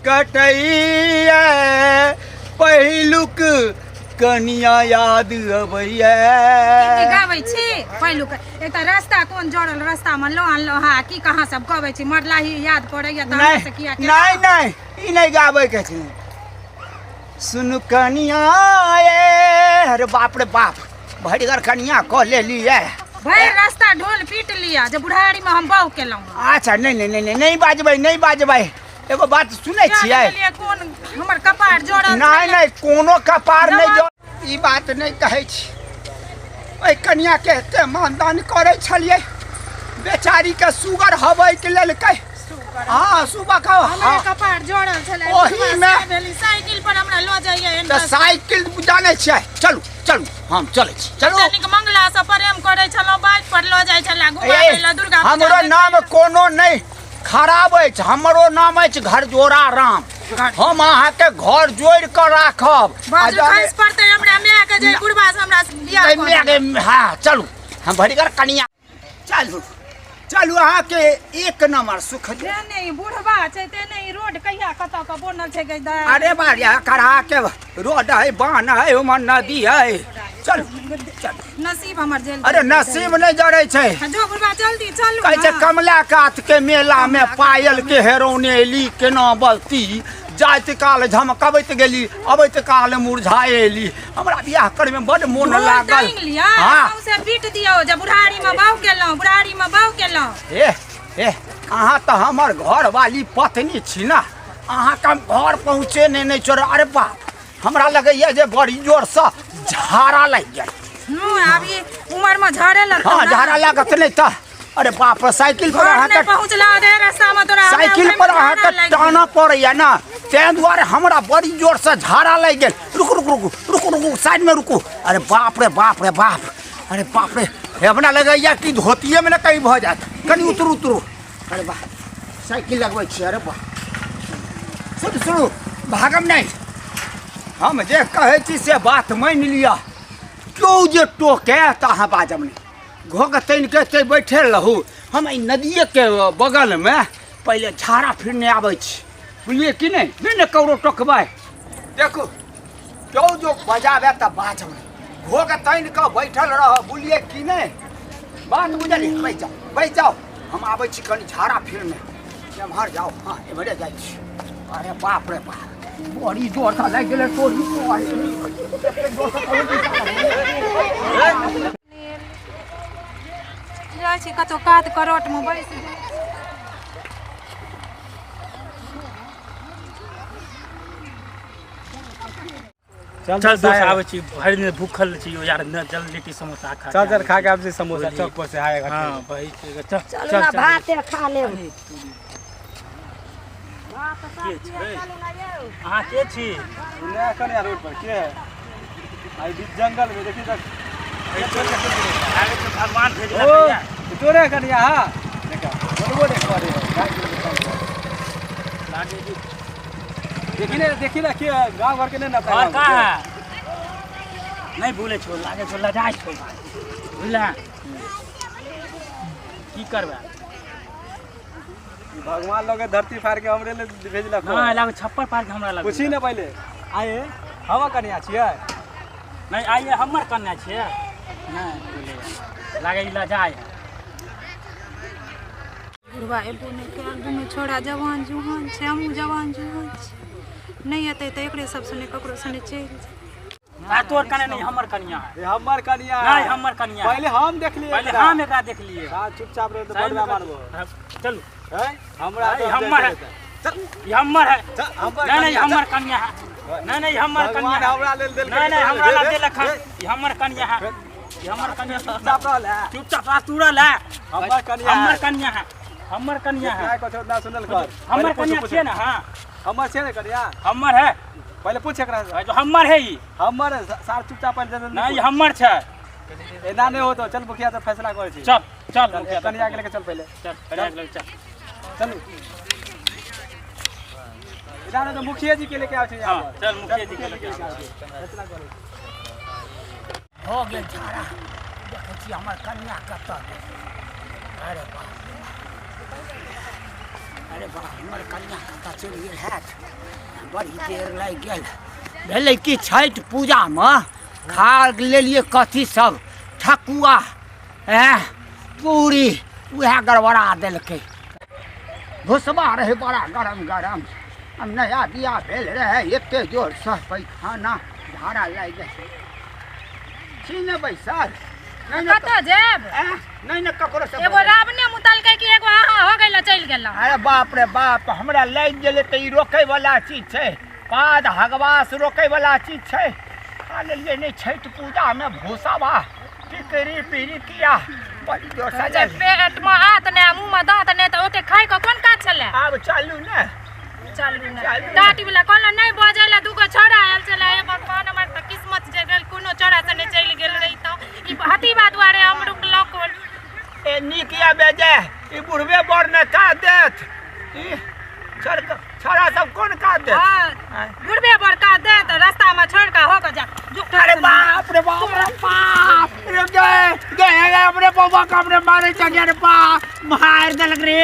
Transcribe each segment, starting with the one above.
कटैया पहिलुक कनिया याद अबैया गाबै छी पहिलुक एक त रास्ता कोन जोड़ल रास्ता में लोहान लोहा की कहाँ सब गाबै छी मरलाही याद पड़ैया त हमरा से किया नहीं नहीं ई नहीं गाबै के छै सुन कनिया ए अरे बाप रे बाप भड़गर कनिया कह लेली है भाई रास्ता ढोल पीट लिया जब बुढ़ारी में हम बाऊ केलौं अच्छा नहीं बाजबै एगो बात सुनै छियै कोन हमर कपार जोड़ल नहीं कोनो कपार नहीं जोड़ ई बात नहीं कहै छी ओइ कनिया के एते मानदान करै छलियै बेचारी के सुगर हबै के लेल कह हां सुबह का हमर कपार जोड़ल छलै ओही में साइकिल पर हमरा ल जाइए त साइकिल जानै छियै चलू हम चलै छी चलू तनिक मंगला से प्रेम करै छलौ बाइक पर ल जाय छला घुमा देला दुर्गा पूजा हमरो नाम कोनो नहीं खराब अछि हमरो नाम अछि घरजोड़ा राम हम अहाँ के घर जोड़ कर राखब खैस पड़ते हमरा माय के जे बुढ़वा से हमरा बियाह कर हां चलू हम भड़गर कनिया चलू अहाँ के एक नंबर सुख दे नहीं बुढ़वा छै ते नहीं रोड कहिया कत का बनल छै गई अरे बारिया करा के रोड है बान है उमर नदी है चल नसीब हमर जेल अरे नसीब नहीं जड़े छै जो बुढ़वा जल्दी चलू कहै छै कमला कात के मेला में पायल के हेरोने एली केना बलती जाइत काल झमकबैत गेली अबैत काल मुरझाएली हमरा बियाह करे में बड़ मोन लागल हां से पीट दियो जे बुढ़ारी में बाऊ केलौं ए अहाँ तो हमर घर वाली पत्नी छी ना अहाँ के घर पहुँचे नहीं छोड़ अरे बाप हमरा लगैया जे बड़ी जोर से झाड़ा लग जाए अभी उम्र में झाड़े लगता हां झाड़ा लागत नहीं त अरे बाप रे साइकिल पर अहाँ के पहुँचला दे रास्ता में तोरा साइकिल पर अहाँ के टाना पड़ैया ना ते दुआरे हमरा बड़ी जोर से झाड़ा लग गेल रुकू साइड में रुकू अरे बाप रे बाप अरे बाप रे हमरा लगैया कि धोतिये में ना कहीं भ जात कनी उतरू अरे वाह साइकिल लगबै छी अरे वाह सुनु भागम नहीं हम जे कहै छी से बात मान लिया क्यों जे टोके त अहाँ बाजम नहीं घोग तैन के ते बैठल रहू हम ई नदिये के बगल में पहले झाड़ा फिरने आबै छी बुझलिए कि नहीं कौरो टोकबै देखो क्यों जो बजावे त बाजम घोग तैन के बैठल रह बुझलिए कि नहीं बात बुझली बैठ जाओ हम आबै छी कनी झाड़ा फिरने एम्हर जाओ हाँ एम्हरे जाइ छी अरे बाप रे बाप बड़ी जोर से लग गेलै तोरी जाइ छी कतो कात करोट में बैस चल दोस्त आवे छी भरि दिन भूखल छी यार न जल लिट्टी समोसा खा चल खा के आबे समोसा चौक पर से आएगा हां भाई चल ना भात खा ले हां के छी नया कन्या रोड पर के आई बीच जंगल में देखी तक आगे तो भगवान भेजला भैया तोरे कन्या हां देखा बोलबो देख करे लागे जी देखी ना के गांव घर के ना और का नहीं भूले छो लागे छो लजाय छो बुझला की करबा भगवान लोग धरती फाड़ के हमरे ले भेजला हां लागे छप्पर पार के हमरा लागे पूछी ना पहले आए हम कन्या छियै नहीं आइए हमर कन्या छियै नहीं लागे ई लजाय बुढ़वा एबो नहीं कर दुनू छोड़ा जवान जुहान छै हमहूँ जवान जुहान छी नहीं हेतै त एकरे सब सने ककरो सने चलि आ तोर कन्या नहीं हमर कन्या है हमर कन्या नहीं हमर कन्या पहले हम देख लिए पहले हम एकरा देख लिए हां चुपचाप रह तो बड़वा मारबो चलू है हमरा हमर है ये हमर है नहीं हमर कन्या है नहीं हमर कन्या है हमरा लेल देल नहीं हमरा ला देलक है ये हमर कन्या है ये हमर कन्या चुपचाप रह चुपचाप तुरल है हमर कन्या हमर कन्या है काय कथो ना सुनल कर हमर कन्या छियै ना हां हमर छै ने कन्या हमर है पहले पूछ एकरा जो हमर है ई हमर सार चुपचाप नहीं हमर छै एना नहीं हो तो चल मुखिया से फैसला करे छी चल मुखिया कन्या के लेके चल पहले चल चल इधर तो मुखिया जी के लेके आवे छी हां चल मुखिया जी के लेके फैसला करे हो गेल झाड़ा देखै छी हमर कन्या कतऽ अरे बाप अरे बा हमर कन्या कतऽ चलि गेल हैत बड़ी देर लागि गेल भेलै कि छठि पूजामे खा लेलिए कथी सब ठकुआ पूरी उएह गड़बड़ा देलकै भुसबा रहे बड़ा गरम गरम हम नया दिया भेल रहे एते जोरसँ पैखाना झाड़ा लागि गेल छी ने बैसल कतऽ जेब नहीं ना ककरो से एगो रावणे मुतलकै कि एगो अहाँ हो गेल चलि गेलहुँ अरे बाप रे बाप हमरा लागि गेलै तऽ ई रोकै वाला चीज छै पाद हगवास रोकै वाला चीज छै खा लेलियै नहीं छठि पूजामे भूसावा टिकरी पीरी किया बड़ी जोर से जे पेटमे हाथ ने मुँहमे दाँत ने तऽ ओते खाइके कोन काज छलै आब चलू ने चलू ने टाटी वाला कहलहुँ नहीं बजै लए दूगो छोड़ा आयल छलै हे भगवान हमर तऽ किस्मत जे गेल कोनो छोड़ा से नहि चलि गेल रही तऽ ई हतीबा दुआरे हम रुकलहुँ कोन ए नीक या बेजे ई बुढ़बे बड़ ने का देत ई छोड़ा सब कोन का देत हाँ बुढ़बे बड़का दे तऽ रास्तामे छोड़ि कऽ हो कऽ जा अरे बाप रे बाप रे बाप रे गए अपने बाबा का अपने मारे चलिए रे बाप मार देलक रे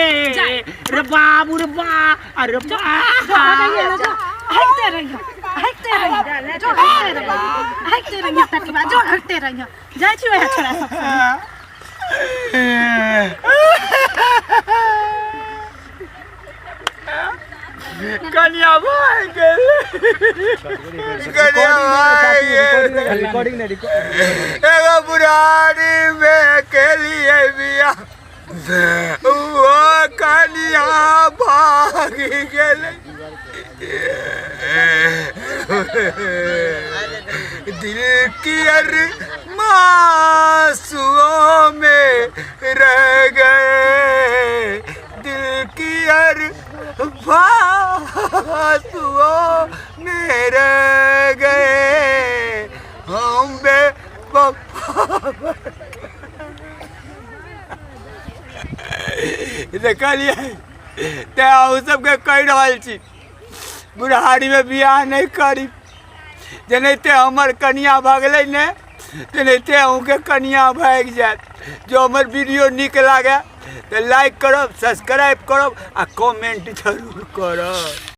बाप रे बाप अरे हटते रहियो तकबा जो हटते रहियो जाइ छी वएह छोड़ा सब कन्या भाई गेल कन्या भाई गेल रिकॉर्डिंग नहीं एगो बुढ़ारी में के लिए बिया वो कन्या भाग गेल दिल की मासूओं में रह गए दिल की बातों में रह गए हम देखलिए सबके कह रहा छी बुढ़ारी में बियाह नहीं करी जेनाहिते हमर कनिया भगलै ने तेनाहिते अहूँके कनिया भाग जायत जो हमर वीडियो नीक लागे तो लाइक करब सब्सक्राइब करब आ कमेंट जरूर करब।